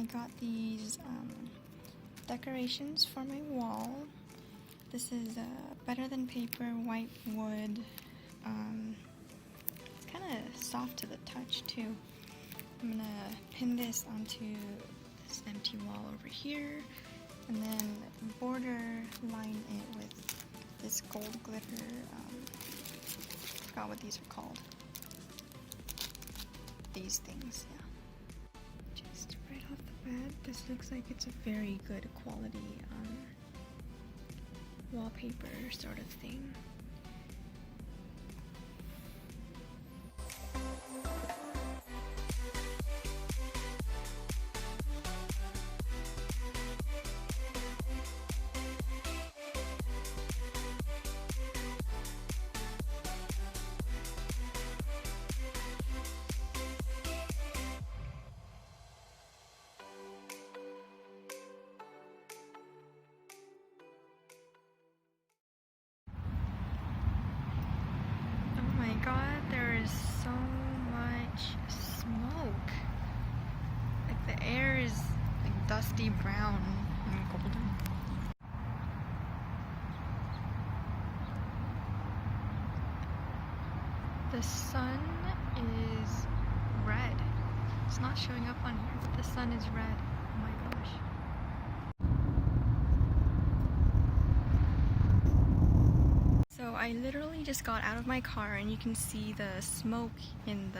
I got these decorations for my wall. This is Better Than Paper white wood. It's kind of soft to the touch too. I'm gonna pin this onto this empty wall over here, and then border line it with this gold glitter. I forgot what these are called. These things, yeah. Just right off the bat, this looks like it's a very good quality wallpaper sort of thing. Oh my god, there is so much smoke. Like the air is like dusty brown and golden. The sun is red. It's not showing up on here, but the sun is red. Oh my gosh. So I literally just got out of my car and you can see the smoke in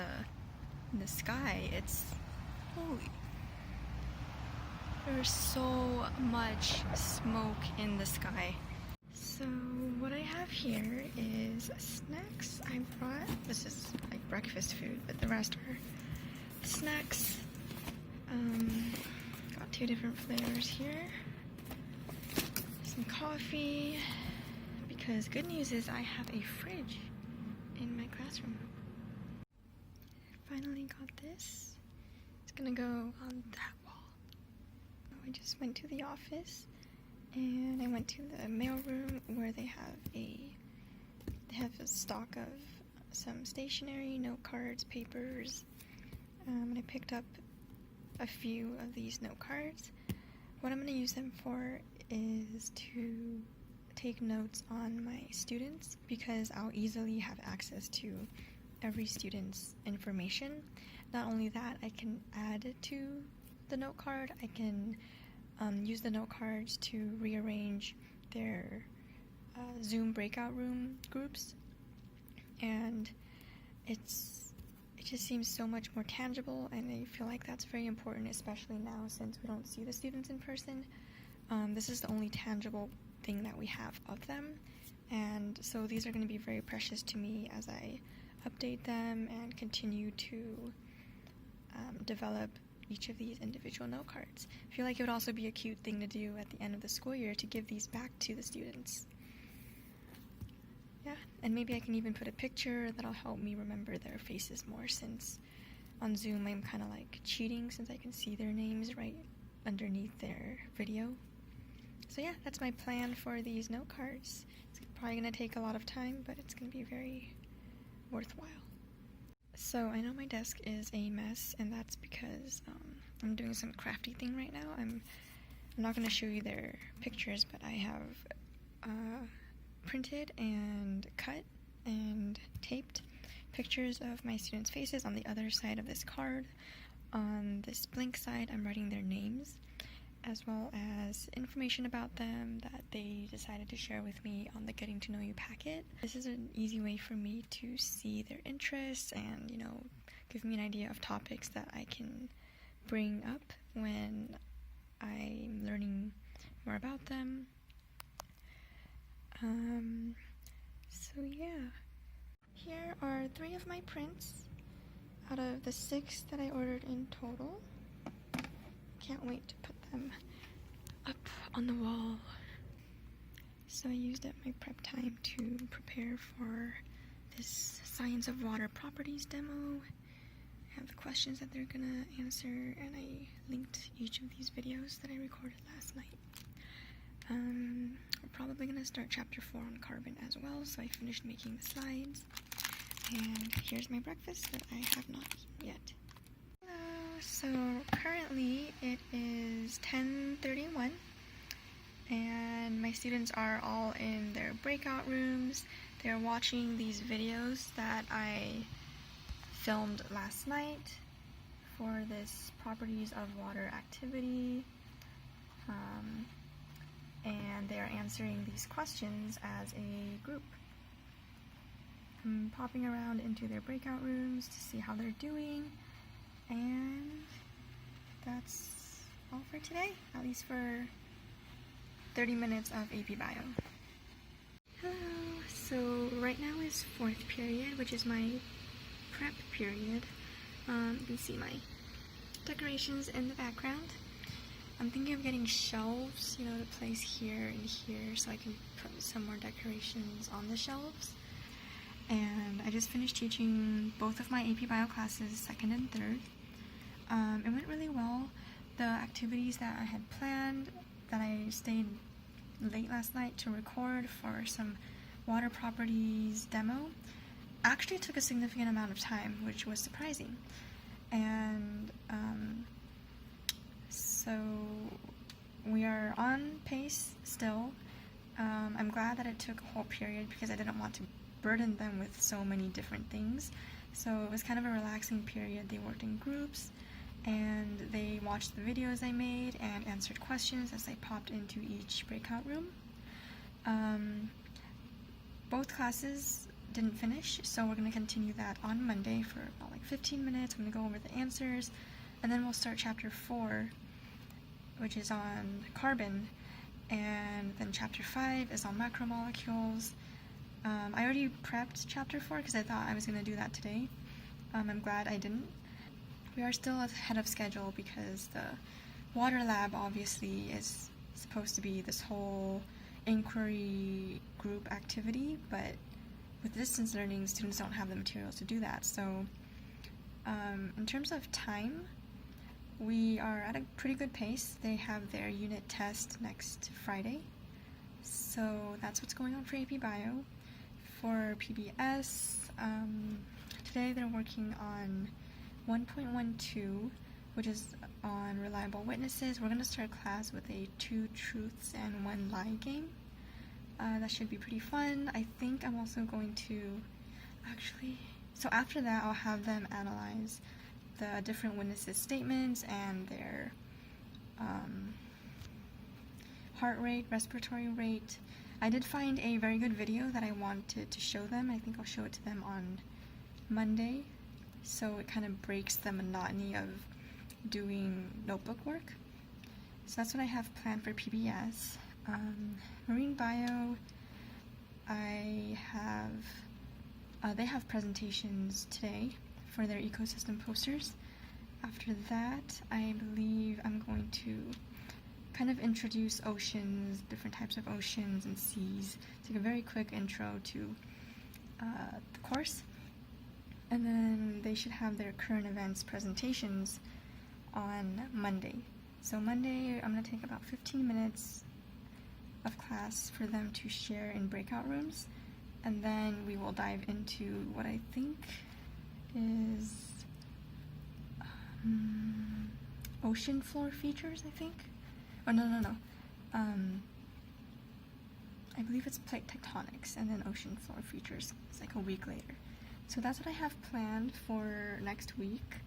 the sky. It's holy. There's so much smoke in the sky. So what I have here is snacks I brought. This is like breakfast food, but the rest are snacks. Got 2 different flavors here. Some coffee. Because good news is I have a fridge in my classroom. Finally got this. It's gonna go on that wall. I just went to the office and I went to the mailroom where they have a stock of some stationery, note cards, papers, and I picked up a few of these note cards. What I'm gonna use them for is to take notes on my students, because I'll easily have access to every student's information. Not only that, I can add to the note card. I can use the note cards to rearrange their Zoom breakout room groups, and it just seems so much more tangible, and I feel like that's very important, especially now since we don't see the students in person. This is the only tangible thing that we have of them, and so these are going to be very precious to me as I update them and continue to develop each of these individual note cards. I feel like it would also be a cute thing to do at the end of the school year to give these back to the students. Yeah, and maybe I can even put a picture that'll help me remember their faces more, since on Zoom I'm kind of like cheating since I can see their names right underneath their video. So yeah, that's my plan for these note cards. It's probably going to take a lot of time, but it's going to be very worthwhile. So I know my desk is a mess, and that's because I'm doing some crafty thing right now. I'm not going to show you their pictures, but I have printed and cut and taped pictures of my students' faces on the other side of this card. On this blank side, I'm writing their names, as well as information about them that they decided to share with me on the Getting to Know You packet. This is an easy way for me to see their interests and, you know, give me an idea of topics that I can bring up when I'm learning more about them. So yeah. Here are 3 of my prints out of the 6 that I ordered in total. Can't wait to put them up on the wall. So I used up my prep time to prepare for this Science of Water Properties demo. I have the questions that they're gonna answer, and I linked each of these videos that I recorded last night. We're probably gonna start chapter 4 on carbon as well, so I finished making the slides. And here's my breakfast that I have not eaten yet. So currently it is 10:31 and my students are all in their breakout rooms. They're watching these videos that I filmed last night for this properties of water activity, and they are answering these questions as a group. I'm popping around into their breakout rooms to see how they're doing, and that's all for today, at least for 30 minutes of AP Bio. Hello! So right now is 4th period, which is my prep period. You can see my decorations in the background. I'm thinking of getting shelves, to place here and here so I can put some more decorations on the shelves. And I just finished teaching both of my AP Bio classes, 2nd and 3rd. It went really well. The activities that I had planned, that I stayed late last night to record for some water properties demo, actually took a significant amount of time, which was surprising. And so we are on pace still. I'm glad that it took a whole period because I didn't want to burden them with so many different things. So it was kind of a relaxing period. They worked in groups and they watched the videos I made and answered questions as I popped into each breakout room. Both classes didn't finish, so we're going to continue that on Monday for about 15 minutes. I'm going to go over the answers, and then we'll start chapter 4, which is on carbon, and then chapter 5 is on macromolecules. I already prepped chapter 4 because I thought I was going to do that today. I'm glad I didn't. We are still ahead of schedule because the water lab obviously is supposed to be this whole inquiry group activity, but with distance learning, students don't have the materials to do that. So in terms of time, we are at a pretty good pace. They have their unit test next Friday, so that's what's going on for AP Bio. For PBS, today they're working on 1.12, which is on reliable witnesses. We're going to start class with a 2 truths and 1 lie game. That should be pretty fun. I think I'm also going to so after that I'll have them analyze the different witnesses' statements and their heart rate, respiratory rate. I did find a very good video that I wanted to show them. I think I'll show it to them on Monday, so it kind of breaks the monotony of doing notebook work. So that's what I have planned for PBS. Marine Bio, they have presentations today for their ecosystem posters. After that, I believe I'm going to kind of introduce oceans, different types of oceans and seas, take a very quick intro to the course. And then they should have their current events presentations on Monday. So Monday, I'm going to take about 15 minutes of class for them to share in breakout rooms, and then we will dive into what I think is ocean floor features, I think. Or no. I believe it's plate tectonics, and then ocean floor features. It's like a week later. So that's what I have planned for next week.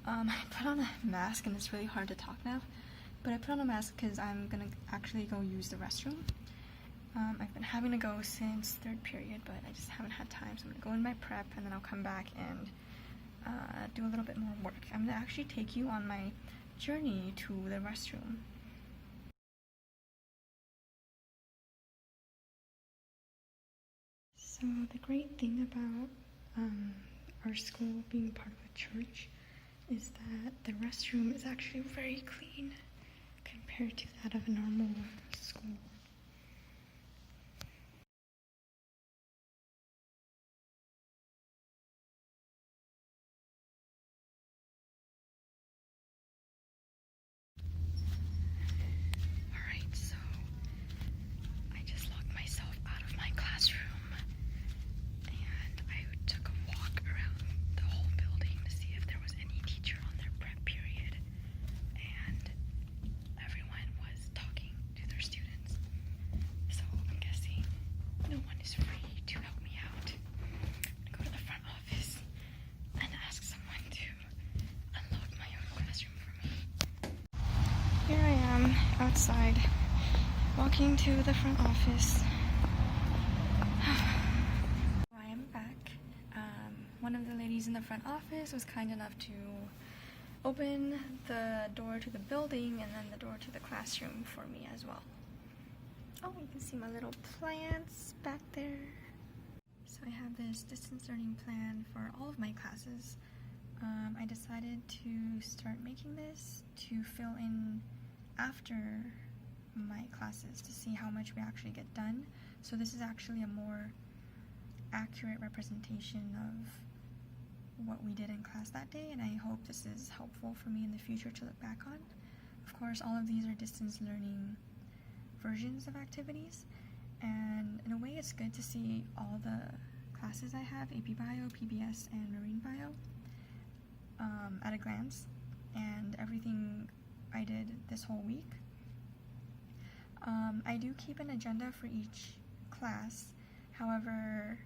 I put on a mask, and it's really hard to talk now. But I put on a mask because I'm going to actually go use the restroom. I've been having to go since 3rd period, but I just haven't had time. So I'm going to go in my prep, and then I'll come back and do a little bit more work. I'm going to actually take you on my journey to the restroom. So the great thing about our school being part of a church is that the restroom is actually very clean compared to that of a normal school. Alright, so I just locked myself out of my classroom and I took a walk around the whole building to see if there was any teacher on their prep period. outside, walking to the front office. I am back. One of the ladies in the front office was kind enough to open the door to the building and then the door to the classroom for me as well. Oh, you can see my little plants back there. So I have this distance learning plan for all of my classes. I decided to start making this to fill in after my classes to see how much we actually get done. So this is actually a more accurate representation of what we did in class that day, and I hope this is helpful for me in the future to look back on. Of course, all of these are distance learning versions of activities, and in a way it's good to see all the classes I have, AP Bio, PBS, and Marine Bio, at a glance, and everything I did this whole week. I do keep an agenda for each class. However,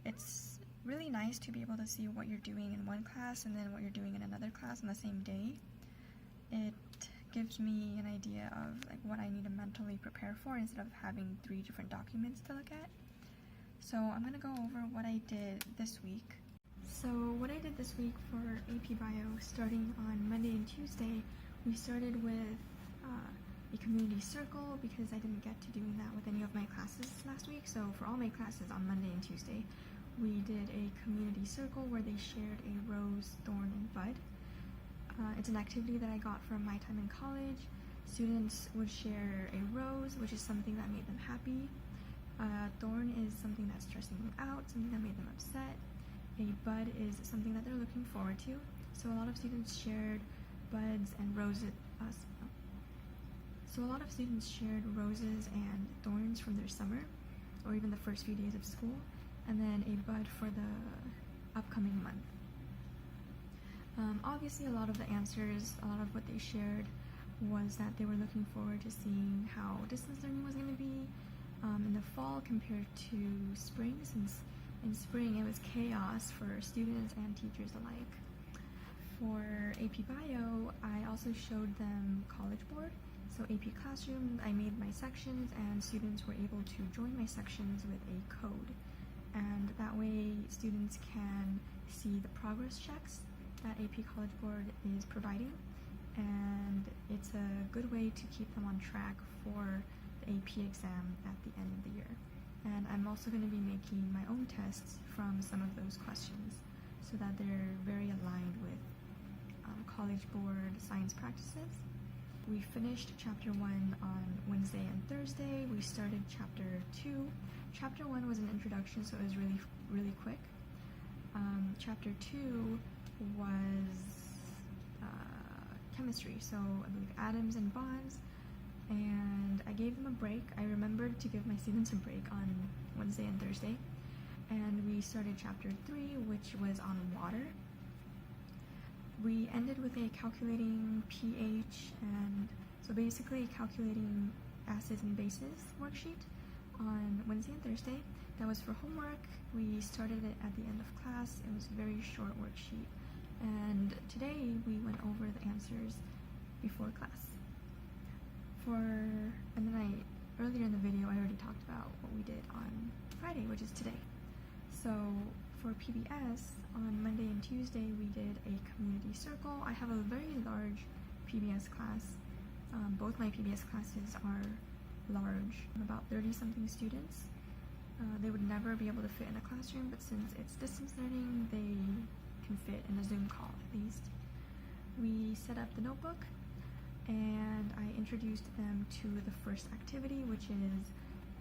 it's really nice to be able to see what you're doing in one class and then what you're doing in another class on the same day. It gives me an idea of like what I need to mentally prepare for instead of having 3 different documents to look at. So I'm going to go over what I did this week. So what I did this week for AP Bio, starting on Monday and Tuesday, we started with a community circle because I didn't get to doing that with any of my classes last week. So for all my classes on Monday and Tuesday, we did a community circle where they shared a rose, thorn, and bud. It's an activity that I got from my time in college. Students would share a rose, which is something that made them happy. Thorn is something that's stressing them out, something that made them upset. A bud is something that they're looking forward to. So a lot of students shared buds and roses. So a lot of students shared roses and thorns from their summer, or even the first few days of school, and then a bud for the upcoming month. Obviously, a lot of the answers, a lot of what they shared was that they were looking forward to seeing how distance learning was going to be in the fall compared to spring, since in spring it was chaos for students and teachers alike. For AP Bio, I also showed them College Board. So AP Classroom, I made my sections and students were able to join my sections with a code. And that way students can see the progress checks that AP College Board is providing, and it's a good way to keep them on track for the AP exam at the end of the year. And I'm also going to be making my own tests from some of those questions so that they're very aligned with College Board science practices. We finished Chapter 1 on Wednesday and Thursday. We started Chapter 2. Chapter 1 was an introduction, so it was really quick. Chapter 2 was chemistry, so I believe atoms and bonds, and I gave them a break. I remembered to give my students a break on Wednesday and Thursday, and we started Chapter 3, which was on water. We ended with a calculating pH, and so basically calculating acids and bases worksheet on Wednesday and Thursday. That was for homework. We started it at the end of class. It was a very short worksheet. And today we went over the answers before class. Earlier in the video, I already talked about what we did on Friday, which is today. So for PBS, on Monday and Tuesday, we did a community circle. I have a very large PBS class. Both my PBS classes are large, about 30-something students. They would never be able to fit in a classroom, but since it's distance learning, they can fit in a Zoom call at least. We set up the notebook, and I introduced them to the first activity, which is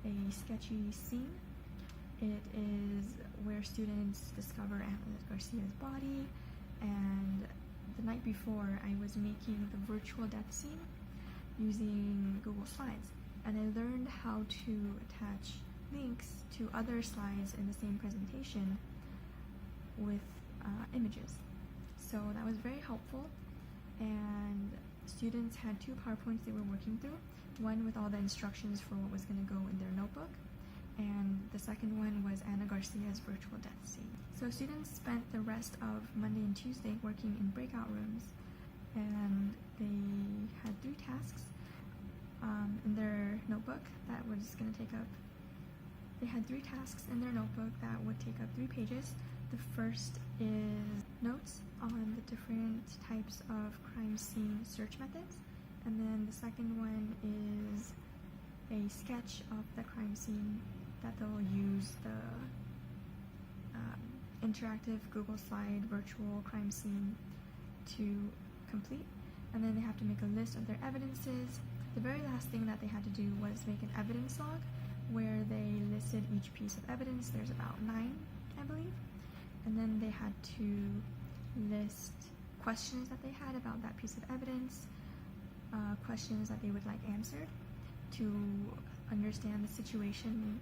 a sketchy scene. It is where students discover Aunt Garcia's body, and the night before I was making the virtual death scene using Google Slides, and I learned how to attach links to other slides in the same presentation with images. So that was very helpful, and students had 2 PowerPoints they were working through, one with all the instructions for what was going to go in their notebook, and the second one was Anna Garcia's virtual death scene. So students spent the rest of Monday and Tuesday working in breakout rooms, and they had 3 tasks. in their notebook that was going to take up, they had 3 tasks in their notebook that would take up 3 pages. The first is notes on the different types of crime scene search methods, and then the second one is a sketch of the crime scene that they'll use the interactive Google slide virtual crime scene to complete. And then they have to make a list of their evidences. The very last thing that they had to do was make an evidence log where they listed each piece of evidence. There's about 9, I believe. And then they had to list questions that they had about that piece of evidence, questions that they would like answered to understand the situation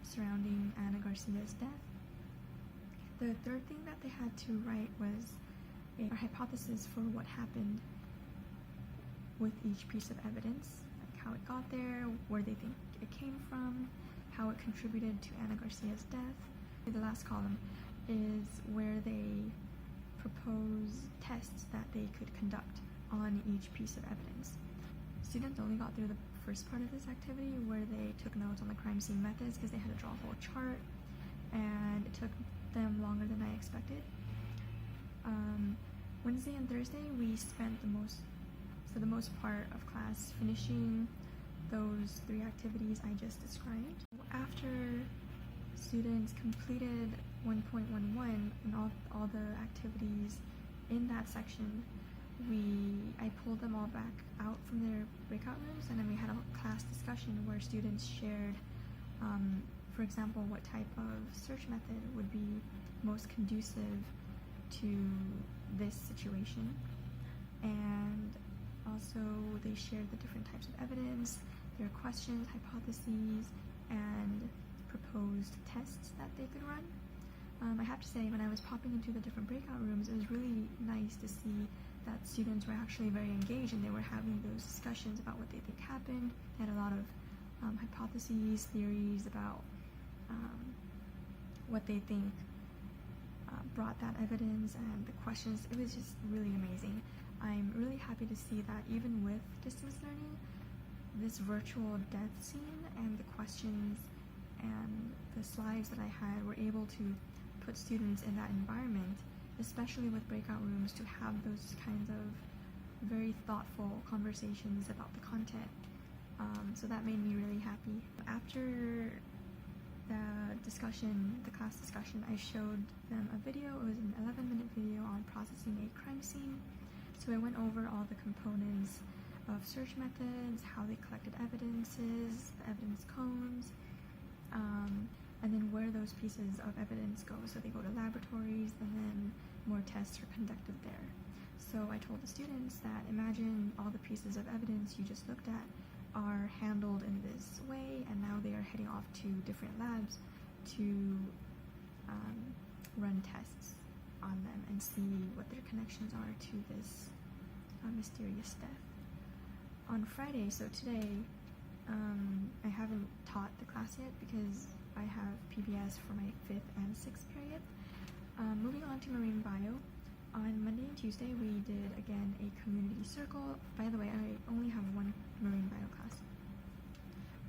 surrounding Ana Garcia's death. The third thing that they had to write was a hypothesis for what happened with each piece of evidence, like how it got there, where they think it came from, how it contributed to Ana Garcia's death. The last column is where they propose tests that they could conduct on each piece of evidence. Students only got through the first part of this activity where they took notes on the crime scene methods because they had to draw a whole chart, and it took them longer than I expected. Wednesday and Thursday we spent for the most part of class finishing those 3 activities I just described. After students completed 1.11 and all the activities in that section, I pulled them all back out from their breakout rooms, and then we had a class discussion where students shared, for example, what type of search method would be most conducive to this situation, and also they shared the different types of evidence, their questions, hypotheses, and proposed tests that they could run. I have to say, when I was popping into the different breakout rooms, it was really nice to see that students were actually very engaged and they were having those discussions about what they think happened. They had a lot of hypotheses, theories about what they think brought that evidence, and the questions. It was just really amazing. I'm really happy to see that even with distance learning, this virtual death scene and the questions and the slides that I had were able to put students in that environment, especially with breakout rooms, to have those kinds of very thoughtful conversations about the content. So that made me really happy. After the class discussion, I showed them a video. It was an 11-minute video on processing a crime scene. So I went over all the components of search methods, how they collected evidences, the evidence cones, and then where those pieces of evidence go. So they go to laboratories, and then more tests are conducted there. So I told the students that imagine all the pieces of evidence you just looked at are handled in this way, and now they are heading off to different labs to run tests on them and see what their connections are to this mysterious death. On Friday, so today, I haven't taught the class yet because I have PBS for my 5th and 6th period. Moving on to marine bio, on Monday and Tuesday we did again a community circle. By the way, I only have 1 marine bio class.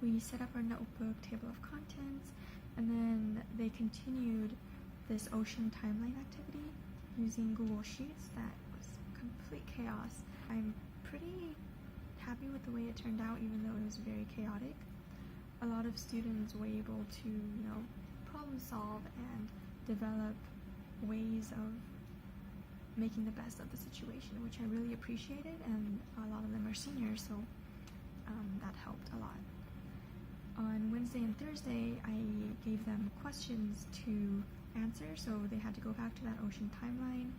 We set up our notebook table of contents, and then they continued this ocean timeline activity using Google Sheets. That was complete chaos. I'm pretty happy with the way it turned out, even though it was very chaotic. A lot of students were able to, problem solve and develop ways of making the best of the situation, which I really appreciated, and a lot of them are seniors, so that helped a lot. On Wednesday and Thursday, I gave them questions to answer, so they had to go back to that ocean timeline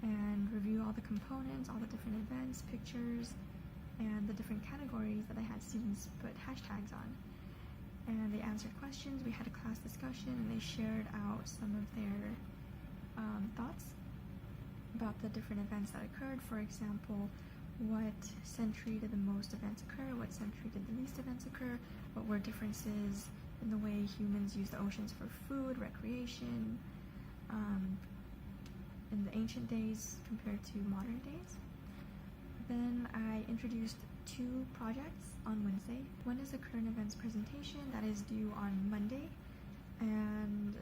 and review all the components, all the different events, pictures, and the different categories that I had students put hashtags on. And they answered questions, we had a class discussion, and they shared out some of their thoughts about the different events that occurred. For example, what century did the most events occur, what century did the least events occur, what were differences in the way humans use the oceans for food, recreation, in the ancient days compared to modern days. Then I introduced 2 projects on Wednesday. One is a current events presentation that is due on Monday, and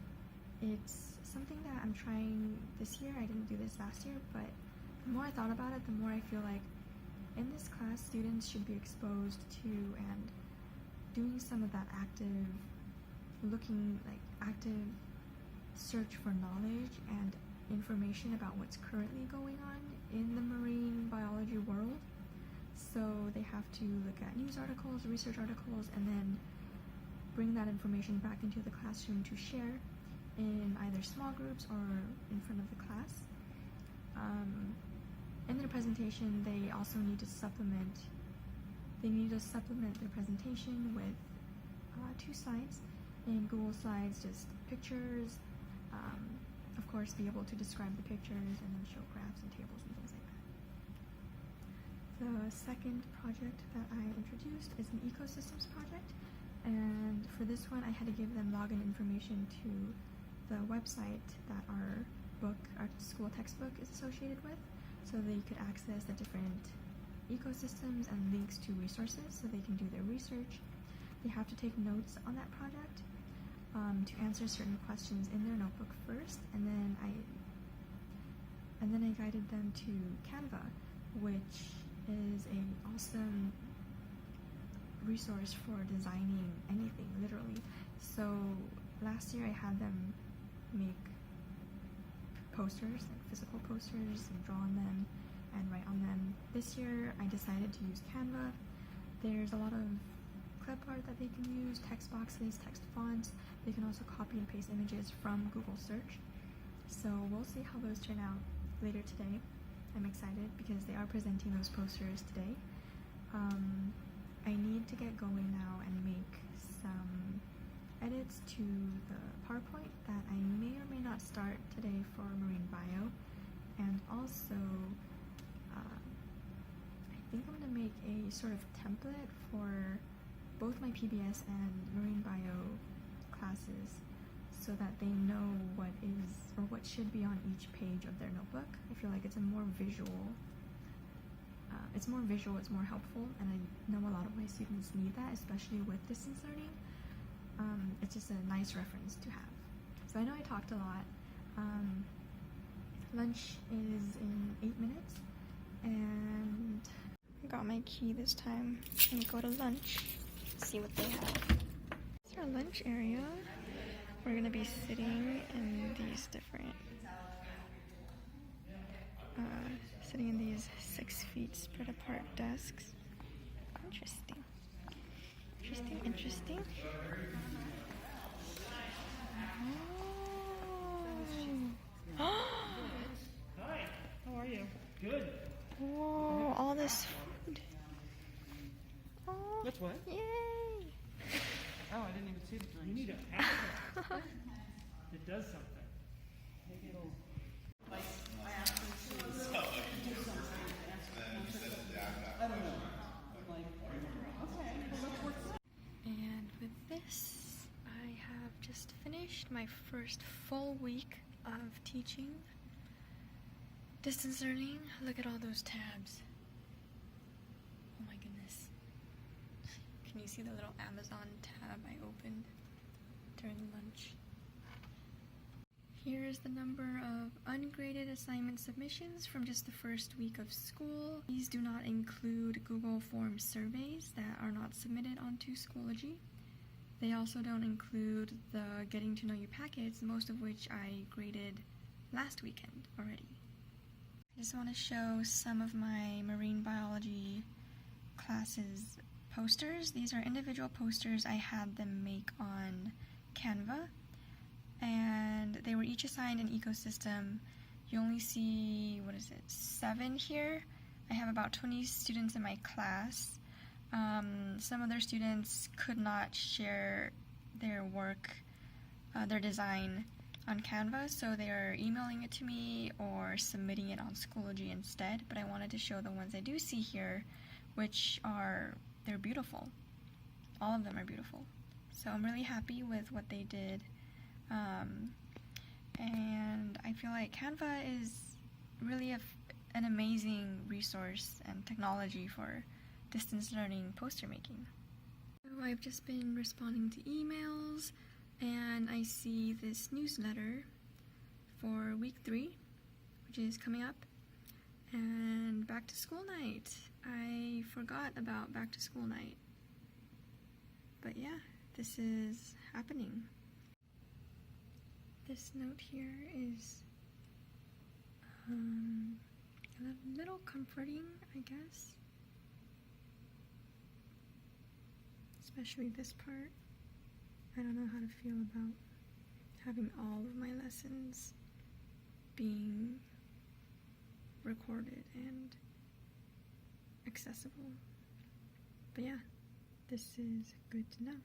it's something that I'm trying this year. I didn't do this last year, but the more I thought about it, the more I feel like in this class, students should be exposed to and doing some of that active search for knowledge and information about what's currently going on in the marine biology world. So they have to look at news articles, research articles, and then bring that information back into the classroom to share in either small groups or in front of the class. In their presentation, they also need to supplement their presentation with 2 slides. In Google Slides, just pictures, of course be able to describe the pictures and then show graphs and tables and things like that. The second project that I introduced is an ecosystems project, and for this one I had to give them login information to the website that our school textbook is associated with, so they could access the different ecosystems and links to resources so they can do their research. They have to take notes on that project to answer certain questions in their notebook first, and then I guided them to Canva, which is an awesome resource for designing anything, literally. So last year I had them make posters, like physical posters, and draw on them and write on them. This year I decided to use Canva. There's a lot of clip art that they can use, text boxes, text fonts. They can also copy and paste images from Google search. So we'll see how those turn out later today. I'm excited because they are presenting those posters today. I need to get going now and make some edits to the PowerPoint that I may or may not start today for marine bio, and also I think I'm going to make a sort of template for both my PBS and marine bio classes so that they know what is or what should be on each page of their notebook. I feel like it's more visual, it's more helpful, and I know a lot of my students need that, especially with distance learning. It's just a nice reference to have. So I know I talked a lot. Lunch is in 8 minutes, and I got my key this time. I'm gonna go to lunch, see what they have. This is our lunch area. We're gonna be sitting in these different, sitting in these 6 feet spread apart desks. Interesting. Oh. Hi, how are you? Good. Whoa, all this food. Oh, That's what? yay. Oh, I didn't even see the drinks. You need a packet that does something. Maybe it'll... I asked him to do something. I don't know. I'm like, okay, well, let's work this out. And with this, I have just finished my first full week of teaching distance learning. Look at all those tabs. Oh my goodness. Can you see the little Amazon tab I opened during lunch? Here's the number of ungraded assignment submissions from just the first week of school. These do not include Google Forms surveys that are not submitted onto Schoology. They also don't include the Getting to Know You packets, most of which I graded last weekend already. I just want to show some of my marine biology classes posters. These are individual posters I had them make on Canva, and they were each assigned an ecosystem. You only see, 7 here. I have about 20 students in my class. Some other students could not share their work, their design on Canva, so they are emailing it to me or submitting it on Schoology instead, but I wanted to show the ones I do see here, which they're beautiful. All of them are beautiful. So I'm really happy with what they did. And I feel like Canva is really an amazing resource and technology for distance learning poster making. So I've just been responding to emails, and I see this newsletter for week 3, which is coming up, and back to school night. I forgot about back to school night, but yeah, this is happening. This note here is a little comforting, I guess, especially this part. I don't know how to feel about having all of my lessons being recorded and accessible. But yeah, this is good to know.